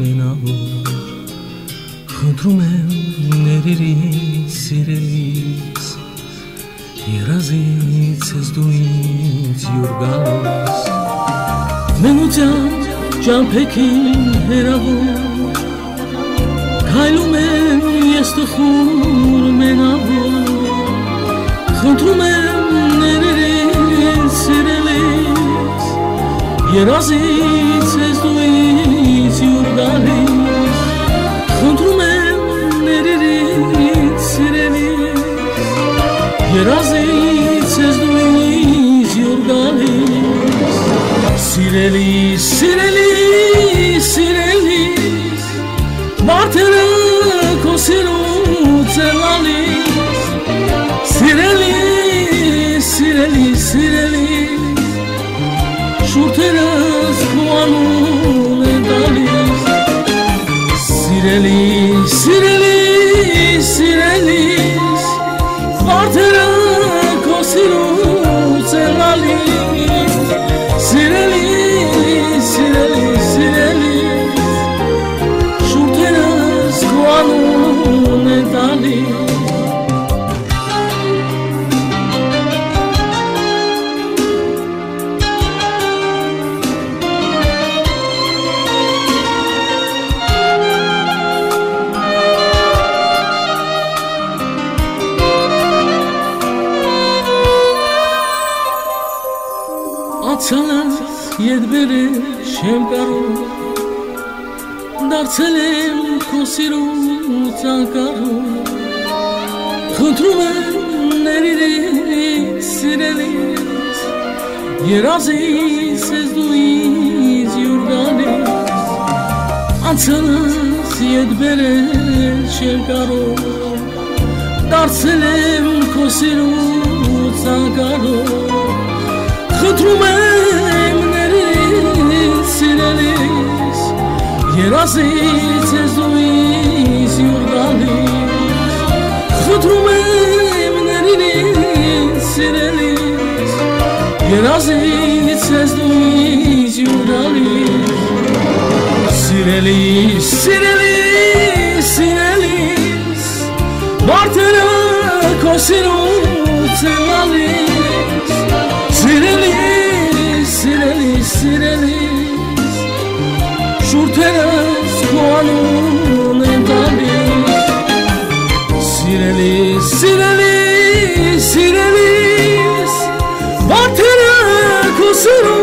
մենավոր խնդրում եմ ներիրից սիրելիս երազից ես դու ինձ յուր գալիս մենության ճամփեքին հեռավոր քայլում եմ ես տխուր մենավոր խնդրում եմ ներիրից սիրելիս երազից ես դու ինձ յուր գալիս խնդրում եմ ներիրից սիրելիս երազից ես դու ինձ յուր գալիս սիրելիս սիրելիս սիրելիս մարդերը քո սիրուց են լալիս սիրելիս սիրելիս սիրելիս շուրթերս քո անուն են տալիս սիրելիս սիրելիս սիրելիս մարդերը քո սիրուց են լալիս սիրելիս սիրելիս սիրելիս շուրթերս քո անուն են տալիս Ացանց ետ բերել չեմ կարող դարձել եմ քո սիրուց անկարող խնդրում եմ ներիրից սիրելիս երազից ես դու ինձ յուր գալիս Ացանց ետ բերել չեմ կարող դարձել եմ քո սիրուց անկարող խնդրում եմ ներիրից սիրելիս երազից ես դու ինձ յուր գալիս խնդրում եմ ներիրից սիրելիս երազից ես դու ինձ յուր գալիս սիրելիս սիրելիս սիրելիս մարդերը քո սիրուց են լալիս Սիրելիս, սիրելիս, սիրելիս շուրթերս քո անուն են տալիս Սիրելիս, սիրելիս, սիրելիս մարդերը քո սիրուց